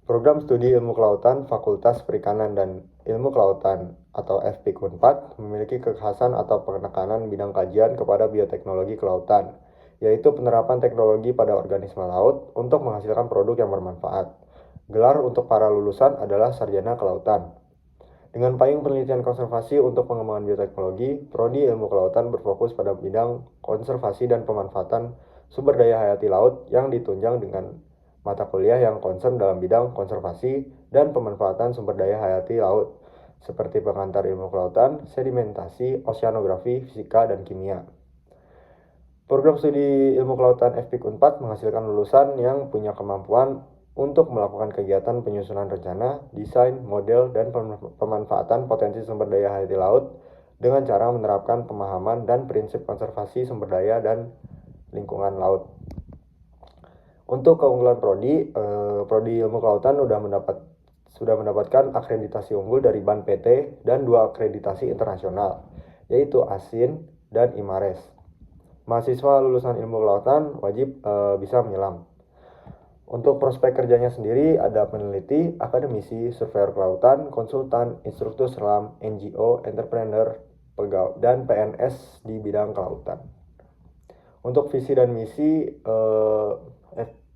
Program Studi Ilmu Kelautan Fakultas Perikanan dan Ilmu Kelautan atau FPIK Unpad memiliki kekhasan atau penekanan bidang kajian kepada bioteknologi kelautan, yaitu penerapan teknologi pada organisme laut untuk menghasilkan produk yang bermanfaat. Gelar untuk para lulusan adalah Sarjana Kelautan. Dengan payung penelitian konservasi untuk pengembangan bioteknologi, Prodi Ilmu Kelautan berfokus pada bidang konservasi dan pemanfaatan sumber daya hayati laut yang ditunjang dengan mata kuliah yang concern dalam bidang konservasi dan pemanfaatan sumber daya hayati laut, seperti pengantar ilmu kelautan, sedimentasi, oseanografi, fisika, dan kimia. Program studi ilmu kelautan FPIK Unpad menghasilkan lulusan yang punya kemampuan untuk melakukan kegiatan penyusunan rencana, desain, model, dan pemanfaatan potensi sumber daya hayati laut dengan cara menerapkan pemahaman dan prinsip konservasi sumber daya dan lingkungan laut. Untuk keunggulan Prodi Ilmu Kelautan sudah mendapatkan akreditasi unggul dari BAN PT dan 2 akreditasi internasional, yaitu ASIN dan IMARES. Mahasiswa lulusan ilmu kelautan wajib bisa menyelam. Untuk prospek kerjanya sendiri ada peneliti, akademisi, surveyor kelautan, konsultan, instruktur selam, NGO, entrepreneur, dan PNS di bidang kelautan. Untuk visi dan misi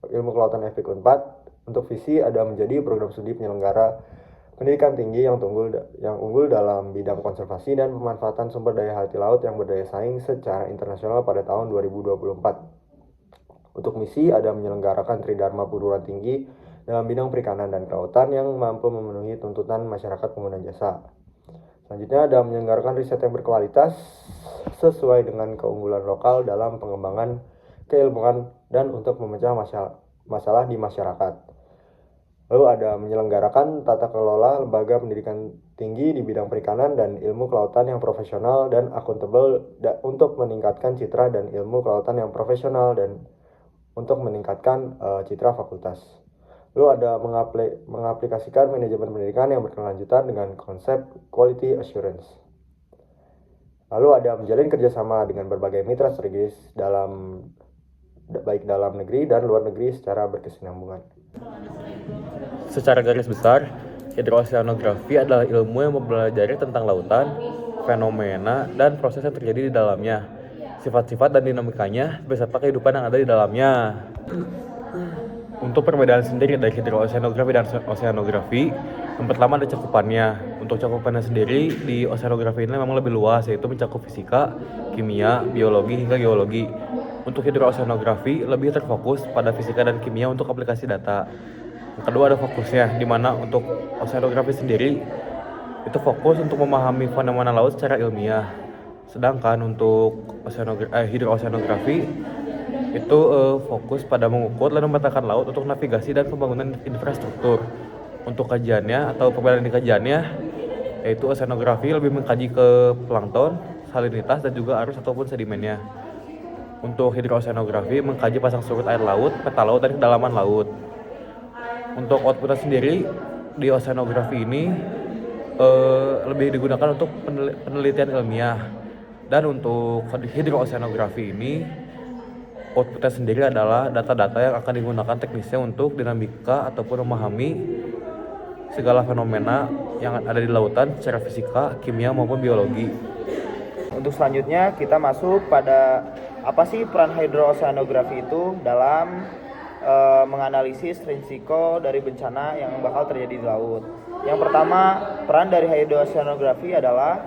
Ilmu Kelautan FPIK Unpad, untuk visi ada menjadi program studi penyelenggara pendidikan tinggi yang unggul dalam bidang konservasi dan pemanfaatan sumber daya hayati laut yang berdaya saing secara internasional pada tahun 2024. Untuk misi ada menyelenggarakan Tridharma perguruan tinggi dalam bidang perikanan dan kelautan yang mampu memenuhi tuntutan masyarakat pengguna jasa. Selanjutnya ada menyelenggarakan riset yang berkualitas sesuai dengan keunggulan lokal dalam pengembangan keilmuan dan untuk memecah masalah di masyarakat. Lalu ada menyelenggarakan tata kelola lembaga pendidikan tinggi di bidang perikanan dan ilmu kelautan yang profesional dan akuntabel untuk meningkatkan citra dan ilmu kelautan yang profesional dan untuk meningkatkan citra fakultas. Lalu ada mengaplikasikan manajemen pendidikan yang berkelanjutan dengan konsep quality assurance. Lalu ada menjalin kerjasama dengan berbagai mitra strategis baik dalam negeri dan luar negeri secara berkesinambungan. Secara garis besar, hidrooceanografi adalah ilmu yang mempelajari tentang lautan, fenomena, dan proses yang terjadi di dalamnya, sifat-sifat dan dinamikanya, beserta kehidupan yang ada di dalamnya. Untuk perbedaan sendiri dari hidrooceanografi dan oceanografi, yang pertama ada cakupannya. Untuk cakupannya sendiri, di oceanografi ini memang lebih luas, yaitu mencakup fisika, kimia, biologi, hingga geologi. Untuk hidrooceanografi, lebih terfokus pada fisika dan kimia untuk aplikasi data. Yang kedua ada fokusnya, di mana untuk oceanografi sendiri, itu fokus untuk memahami fenomena laut secara ilmiah. Sedangkan untuk hidrooceanografi, itu fokus pada mengukur dan memetakan laut untuk navigasi dan pembangunan infrastruktur. Untuk kajiannya atau perbedaan di kajiannya, yaitu oceanografi lebih mengkaji ke plankton, salinitas, dan juga arus ataupun sedimennya. Untuk hidrooceanografi mengkaji pasang surut air laut, peta laut, dan kedalaman laut. Untuk outputnya sendiri di oceanografi ini lebih digunakan untuk penelitian ilmiah. Dan untuk hidrooceanografi ini outputnya sendiri adalah data-data yang akan digunakan teknisnya untuk dinamika ataupun memahami segala fenomena yang ada di lautan secara fisika, kimia maupun biologi. Untuk selanjutnya kita masuk pada apa sih peran hidrooceanografi itu dalam menganalisis risiko dari bencana yang bakal terjadi di laut. Yang pertama, peran dari hidrooceanografi adalah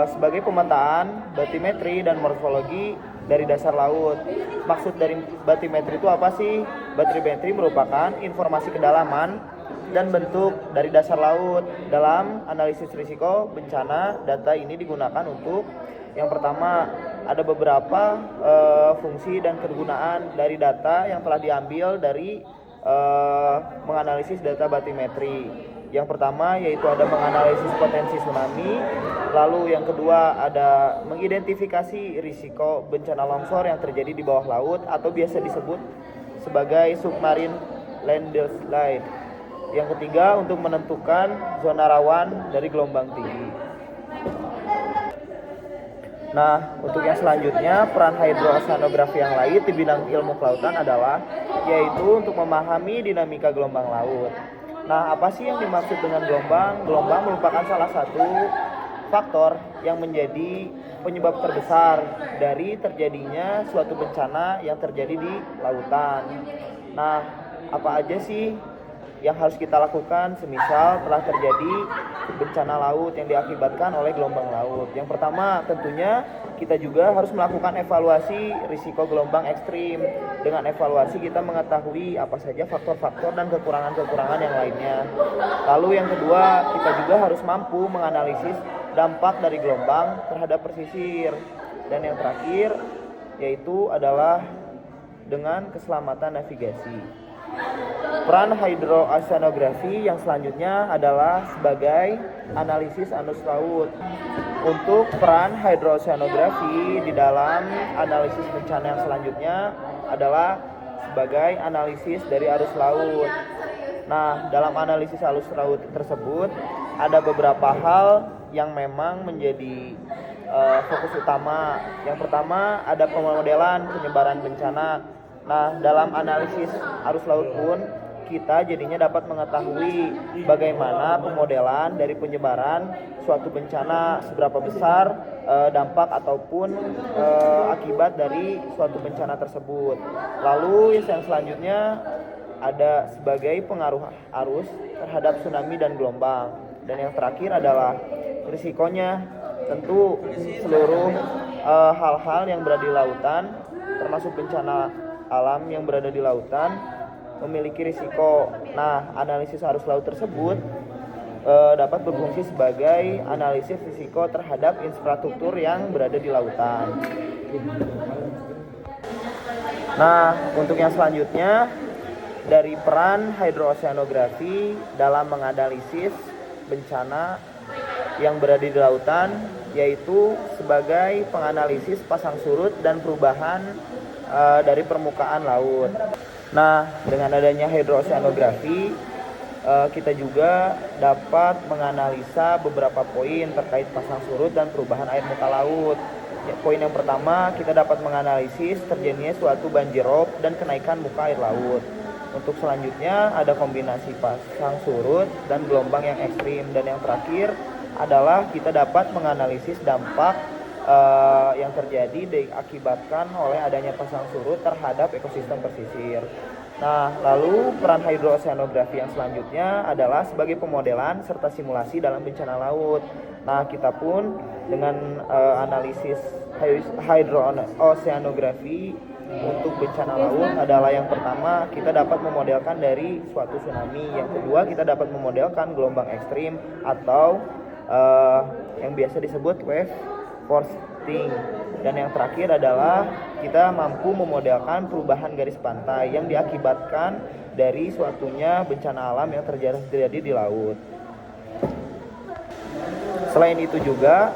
sebagai pemetaan batimetri dan morfologi dari dasar laut. Maksud dari batimetri itu apa sih? Batimetri merupakan informasi kedalaman dan bentuk dari dasar laut. Dalam analisis risiko bencana, data ini digunakan untuk yang pertama, ada beberapa fungsi dan kegunaan dari data yang telah diambil dari menganalisis data batimetri. Yang pertama yaitu ada menganalisis potensi tsunami, lalu yang kedua ada mengidentifikasi risiko bencana longsor yang terjadi di bawah laut atau biasa disebut sebagai submarine landslide. Yang ketiga untuk menentukan zona rawan dari gelombang tinggi. Nah, untuk yang selanjutnya, peran hidrooceanografi yang lain di bidang ilmu kelautan adalah yaitu untuk memahami dinamika gelombang laut. Nah, apa sih yang dimaksud dengan gelombang? Gelombang merupakan salah satu faktor yang menjadi penyebab terbesar dari terjadinya suatu bencana yang terjadi di lautan. Nah, apa aja sih yang harus kita lakukan semisal telah terjadi bencana laut yang diakibatkan oleh gelombang laut? Yang pertama, tentunya kita juga harus melakukan evaluasi risiko gelombang ekstrim. Dengan evaluasi kita mengetahui apa saja faktor-faktor dan kekurangan-kekurangan yang lainnya. Lalu yang kedua, kita juga harus mampu menganalisis dampak dari gelombang terhadap pesisir. Dan yang terakhir yaitu adalah dengan keselamatan navigasi. Peran hidrooceanografi yang selanjutnya adalah sebagai analisis arus laut. Untuk peran hidrooceanografi di dalam analisis bencana yang selanjutnya adalah sebagai analisis dari arus laut. Nah, dalam analisis arus laut tersebut ada beberapa hal yang memang menjadi fokus utama. Yang pertama ada pemodelan penyebaran bencana. Nah, dalam analisis arus laut pun kita jadinya dapat mengetahui bagaimana pemodelan dari penyebaran suatu bencana, seberapa besar dampak ataupun akibat dari suatu bencana tersebut. Lalu yang selanjutnya ada sebagai pengaruh arus terhadap tsunami dan gelombang. Dan yang terakhir adalah risikonya. Tentu seluruh hal-hal yang berada di lautan termasuk bencana alam yang berada di lautan memiliki risiko. Nah, analisis arus laut tersebut dapat berfungsi sebagai analisis risiko terhadap infrastruktur yang berada di lautan. Nah, untuk yang selanjutnya dari peran hidrooceanografi dalam menganalisis bencana yang berada di lautan yaitu sebagai penganalisis pasang surut dan perubahan dari permukaan laut. Nah, dengan adanya hidrooceanografi kita juga dapat menganalisa beberapa poin terkait pasang surut dan perubahan air muka laut. Ya, poin yang pertama, kita dapat menganalisis terjadinya suatu banjirop dan kenaikan muka air laut. Untuk selanjutnya ada kombinasi pasang surut dan gelombang yang ekstrim. Dan yang terakhir adalah kita dapat menganalisis dampak yang terjadi diakibatkan oleh adanya pasang surut terhadap ekosistem pesisir. Nah, lalu peran hidrooceanografi yang selanjutnya adalah sebagai pemodelan serta simulasi dalam bencana laut. Nah, kita pun dengan analisis hidrooceanografi untuk bencana laut adalah yang pertama kita dapat memodelkan dari suatu tsunami. Yang kedua kita dapat memodelkan gelombang ekstrim atau yang biasa disebut wave forecasting. Dan yang terakhir adalah kita mampu memodelkan perubahan garis pantai yang diakibatkan dari suatunya bencana alam yang terjadi di laut. Selain itu juga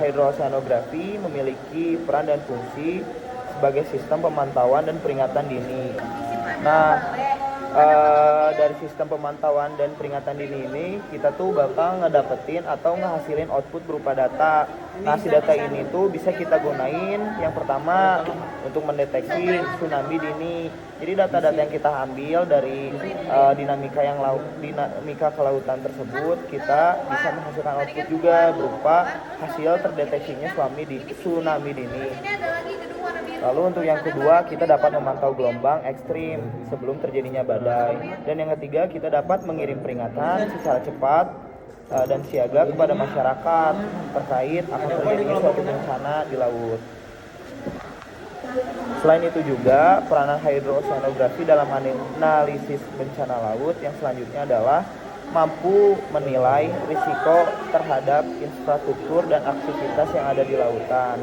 hidrooceanografi memiliki peran dan fungsi sebagai sistem pemantauan dan peringatan dini. Nah, dari sistem pemantauan dan peringatan dini ini kita tuh bakal ngedapetin atau ngehasilin output berupa data. Nah, si data ini tuh bisa kita gunain yang pertama untuk mendeteksi tsunami dini. Jadi data-data yang kita ambil dari dinamika kelautan tersebut kita bisa menghasilkan output juga berupa hasil terdeteksinya tsunami dini. Lalu untuk yang kedua kita dapat memantau gelombang ekstrim sebelum terjadinya badai. Dan yang ketiga kita dapat mengirim peringatan secara cepat dan siaga kepada masyarakat terkait akan terjadinya suatu bencana di laut. Selain itu juga peranan hidrooceanografi dalam analisis bencana laut yang selanjutnya adalah mampu menilai risiko terhadap infrastruktur dan aktivitas yang ada di lautan.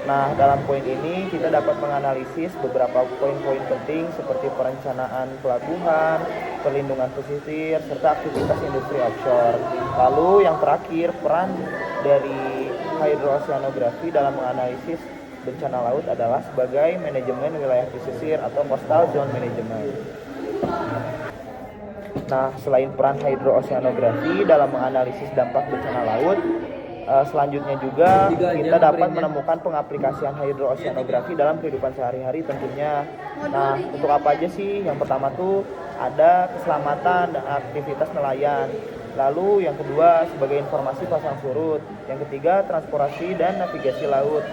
Nah, dalam poin ini kita dapat menganalisis beberapa poin-poin penting seperti perencanaan pelabuhan, perlindungan pesisir, serta aktivitas industri offshore. Lalu yang terakhir, peran dari hidrooceanografi dalam menganalisis bencana laut adalah sebagai manajemen wilayah pesisir atau coastal zone management. Nah, selain peran hidrooceanografi dalam menganalisis dampak bencana laut, Selanjutnya juga kita dapat menemukan pengaplikasian hidrooceanografi dalam kehidupan sehari-hari tentunya. Nah, untuk apa aja sih? Yang pertama tuh ada keselamatan dan aktivitas nelayan. Lalu yang kedua sebagai informasi pasang surut. Yang ketiga transportasi dan navigasi laut.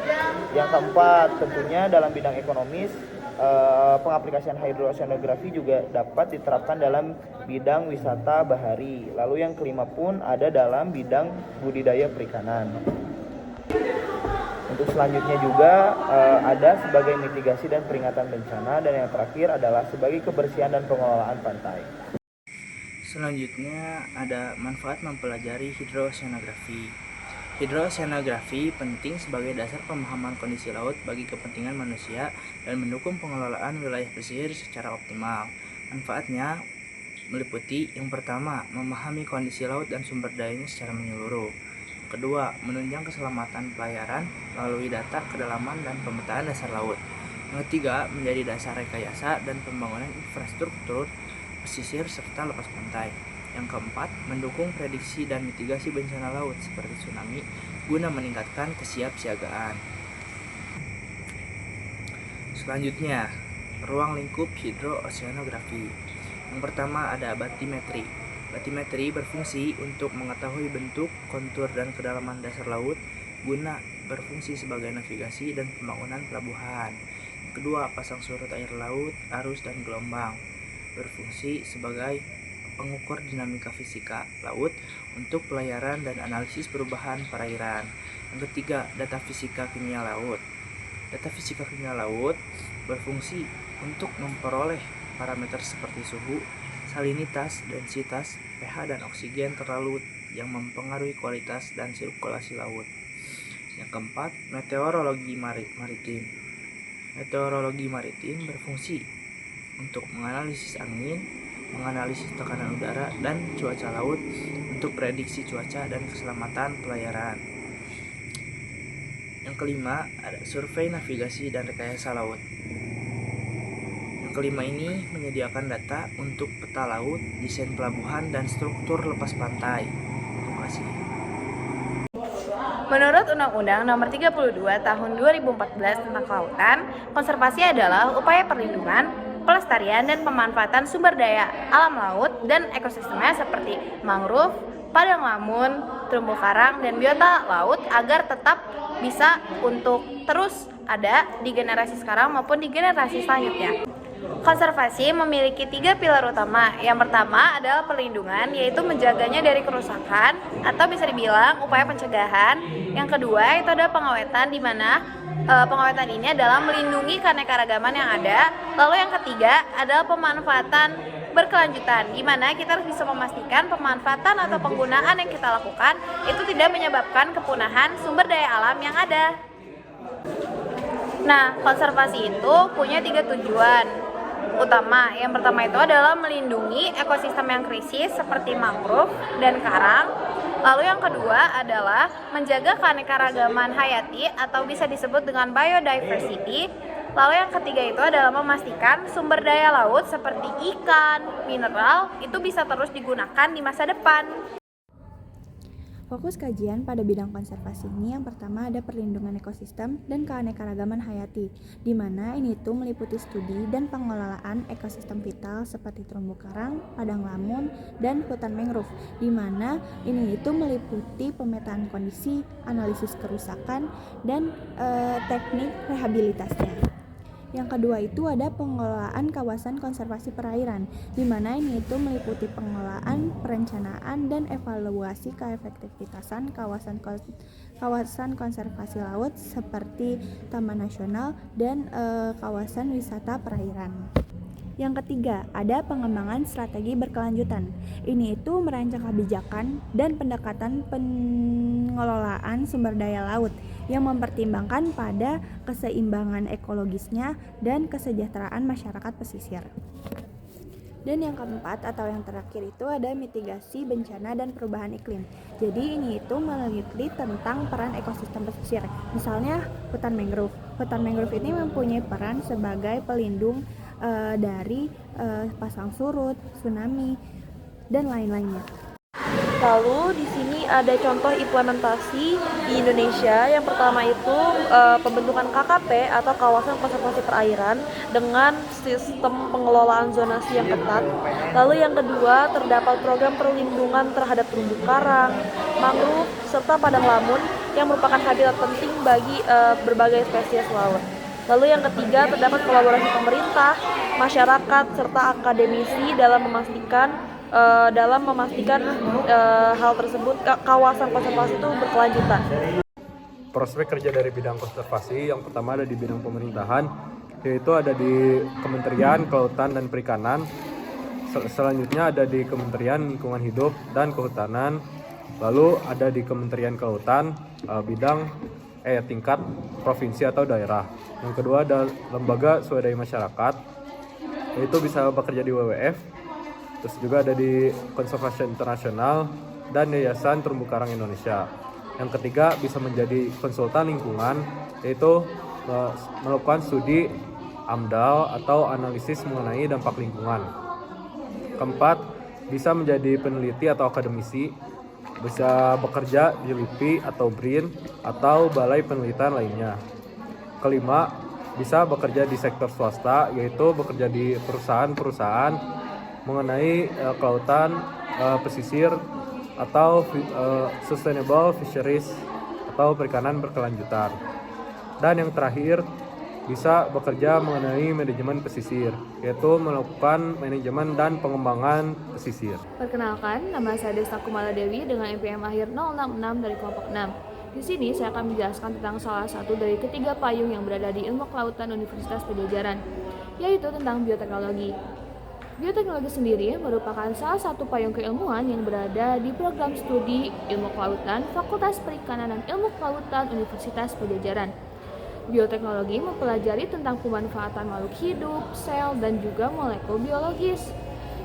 Yang keempat tentunya dalam bidang ekonomis, pengaplikasian hidrooceanografi juga dapat diterapkan dalam bidang wisata bahari. Lalu yang kelima pun ada dalam bidang budidaya perikanan. Untuk selanjutnya juga ada sebagai mitigasi dan peringatan bencana, dan yang terakhir adalah sebagai kebersihan dan pengelolaan pantai. Selanjutnya ada manfaat mempelajari hidrooceanografi. Hidrooceanografi penting sebagai dasar pemahaman kondisi laut bagi kepentingan manusia dan mendukung pengelolaan wilayah pesisir secara optimal. Manfaatnya meliputi yang pertama, memahami kondisi laut dan sumber dayanya secara menyeluruh. Kedua, menunjang keselamatan pelayaran melalui data kedalaman dan pemetaan dasar laut. Yang ketiga, menjadi dasar rekayasa dan pembangunan infrastruktur pesisir serta lepas pantai. Yang keempat, mendukung prediksi dan mitigasi bencana laut seperti tsunami guna meningkatkan kesiapsiagaan. Selanjutnya, ruang lingkup hidrooceanografi. Yang pertama ada batimetri. Batimetri berfungsi untuk mengetahui bentuk, kontur, dan kedalaman dasar laut guna berfungsi sebagai navigasi dan pembangunan pelabuhan. Kedua, pasang surut air laut, arus, dan gelombang. Berfungsi sebagai pengukur dinamika fisika laut untuk pelayaran dan analisis perubahan perairan. Yang ketiga, data fisika kimia laut. Data fisika kimia laut berfungsi untuk memperoleh parameter seperti suhu, salinitas, densitas, pH, dan oksigen terlalu yang mempengaruhi kualitas dan sirkulasi laut. Yang keempat, meteorologi maritim. Meteorologi maritim berfungsi untuk menganalisis angin, menganalisis tekanan udara dan cuaca laut untuk prediksi cuaca dan keselamatan pelayaran. Yang kelima, ada survei navigasi dan rekayasa laut. Yang kelima ini menyediakan data untuk peta laut, desain pelabuhan, dan struktur lepas pantai. Terima kasih. Menurut Undang-Undang Nomor 32 Tahun 2014 tentang Kelautan, konservasi adalah upaya perlindungan, pelestarian, dan pemanfaatan sumber daya alam laut dan ekosistemnya seperti mangrove, padang lamun, terumbu karang, dan biota laut agar tetap bisa untuk terus ada di generasi sekarang maupun di generasi selanjutnya. Konservasi memiliki 3 pilar utama. Yang pertama adalah perlindungan, yaitu menjaganya dari kerusakan atau bisa dibilang upaya pencegahan. Yang kedua itu ada pengawetan, di mana pengawetan ini adalah melindungi keanekaragaman yang ada. Lalu yang ketiga adalah pemanfaatan berkelanjutan, di mana kita harus bisa memastikan pemanfaatan atau penggunaan yang kita lakukan itu tidak menyebabkan kepunahan sumber daya alam yang ada. Nah, konservasi itu punya 3 tujuan utama. Yang pertama itu adalah melindungi ekosistem yang krisis seperti mangrove dan karang. Lalu yang kedua adalah menjaga keanekaragaman hayati atau bisa disebut dengan biodiversity. Lalu yang ketiga itu adalah memastikan sumber daya laut seperti ikan, mineral itu bisa terus digunakan di masa depan. Fokus kajian pada bidang konservasi ini yang pertama ada perlindungan ekosistem dan keanekaragaman hayati, di mana ini itu meliputi studi dan pengelolaan ekosistem vital seperti terumbu karang, padang lamun, dan hutan mangrove, di mana ini itu meliputi pemetaan kondisi, analisis kerusakan, dan teknik rehabilitasnya. Yang kedua itu ada pengelolaan kawasan konservasi perairan, di mana ini itu meliputi pengelolaan, perencanaan, dan evaluasi keefektivitasan kawasan konservasi laut seperti taman nasional dan kawasan wisata perairan. Yang ketiga, ada pengembangan strategi berkelanjutan. Ini itu merancang kebijakan dan pendekatan pengelolaan sumber daya laut yang mempertimbangkan pada keseimbangan ekologisnya dan kesejahteraan masyarakat pesisir. Dan yang keempat atau yang terakhir itu ada mitigasi bencana dan perubahan iklim. Jadi ini itu meneliti tentang peran ekosistem pesisir. Misalnya hutan mangrove. Hutan mangrove ini mempunyai peran sebagai pelindung dari pasang surut, tsunami, dan lain-lainnya. Lalu di sini ada contoh implementasi di Indonesia. Yang pertama itu pembentukan KKP atau kawasan konservasi perairan dengan sistem pengelolaan zonasi yang ketat. Lalu yang kedua terdapat program perlindungan terhadap terumbu karang, mangrove, serta padang lamun yang merupakan habitat penting bagi berbagai spesies laut. Lalu yang ketiga terdapat kolaborasi pemerintah, masyarakat, serta akademisi dalam memastikan hal tersebut kawasan konservasi itu berkelanjutan. Prospek kerja dari bidang konservasi yang pertama ada di bidang pemerintahan, yaitu ada di Kementerian Kelautan dan Perikanan. Selanjutnya ada di Kementerian Lingkungan Hidup dan Kehutanan. Lalu ada di Kementerian Kelautan bidang tingkat provinsi atau daerah. Yang kedua ada lembaga swadaya masyarakat, yaitu bisa bekerja di WWF. Terus juga ada di Konservasi Internasional dan Yayasan Terumbu Karang Indonesia. Yang ketiga bisa menjadi konsultan lingkungan, yaitu melakukan studi AMDAL atau analisis mengenai dampak lingkungan. Keempat, bisa menjadi peneliti atau akademisi, bisa bekerja di LIPI atau BRIN atau balai penelitian lainnya. Kelima, bisa bekerja di sektor swasta, yaitu bekerja di perusahaan-perusahaan mengenai kelautan, pesisir, atau sustainable fisheries atau perikanan berkelanjutan. Dan yang terakhir, bisa bekerja mengenai manajemen pesisir, yaitu melakukan manajemen dan pengembangan pesisir. Perkenalkan, nama saya Desta Kumala Dewi dengan NPM akhir 066 dari kelompok 6. Di sini saya akan menjelaskan tentang salah satu dari ketiga payung yang berada di Ilmu Kelautan Universitas Padjadjaran, yaitu tentang bioteknologi. Bioteknologi sendiri merupakan salah satu payung keilmuan yang berada di program studi Ilmu Kelautan Fakultas Perikanan dan Ilmu Kelautan Universitas Padjadjaran. Bioteknologi mempelajari tentang pemanfaatan makhluk hidup, sel, dan juga molekul biologis.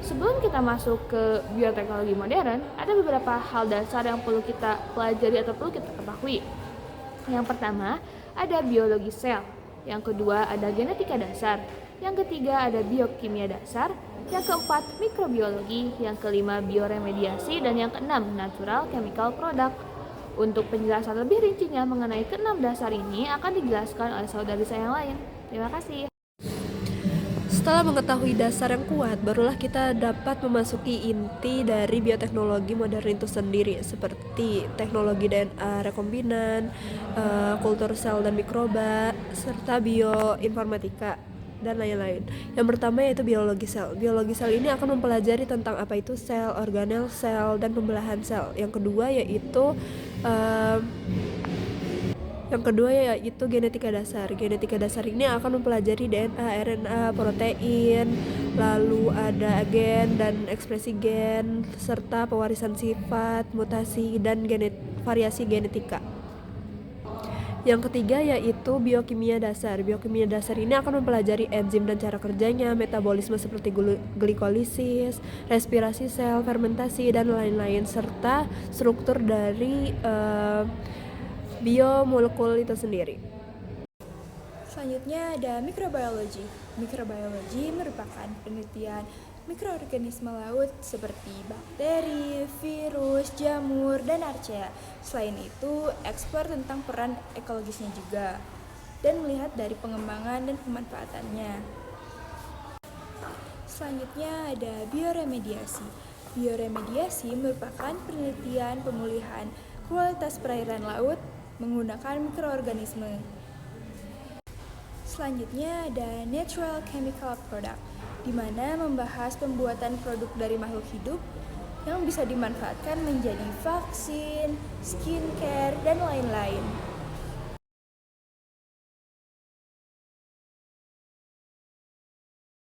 Sebelum kita masuk ke bioteknologi modern, ada beberapa hal dasar yang perlu kita pelajari atau perlu kita ketahui. Yang pertama, ada biologi sel. Yang kedua, ada genetika dasar. Yang ketiga, ada biokimia dasar. Yang keempat, mikrobiologi. Yang kelima, bioremediasi. Dan yang keenam, natural chemical product. Untuk penjelasan lebih rincinya mengenai keenam dasar ini akan dijelaskan oleh saudari saya yang lain. Terima kasih. Setelah mengetahui dasar yang kuat, barulah kita dapat memasuki inti dari bioteknologi modern itu sendiri, seperti teknologi DNA rekombinan, kultur sel dan mikroba, serta bioinformatika, dan lain-lain. Yang pertama yaitu biologi sel. Biologi sel ini akan mempelajari tentang apa itu sel, organel sel, dan pembelahan sel. Yang kedua yaitu genetika dasar. Genetika dasar ini akan mempelajari DNA, RNA, protein, lalu ada gen dan ekspresi gen, serta pewarisan sifat, mutasi, dan variasi genetika. Yang ketiga yaitu biokimia dasar. Biokimia dasar ini akan mempelajari enzim dan cara kerjanya, metabolisme seperti glikolisis, respirasi sel, fermentasi, dan lain-lain, serta struktur dari biomolekul itu sendiri. Selanjutnya ada mikrobiologi. Mikrobiologi merupakan penelitian mikroorganisme laut seperti bakteri, virus, jamur, dan archaea. Selain itu, ekspor tentang peran ekologisnya juga, dan melihat dari pengembangan dan pemanfaatannya. Selanjutnya ada bioremediasi. Bioremediasi merupakan penelitian pemulihan kualitas perairan laut menggunakan mikroorganisme. Selanjutnya ada natural chemical product, di mana membahas pembuatan produk dari makhluk hidup yang bisa dimanfaatkan menjadi vaksin, skincare, dan lain-lain.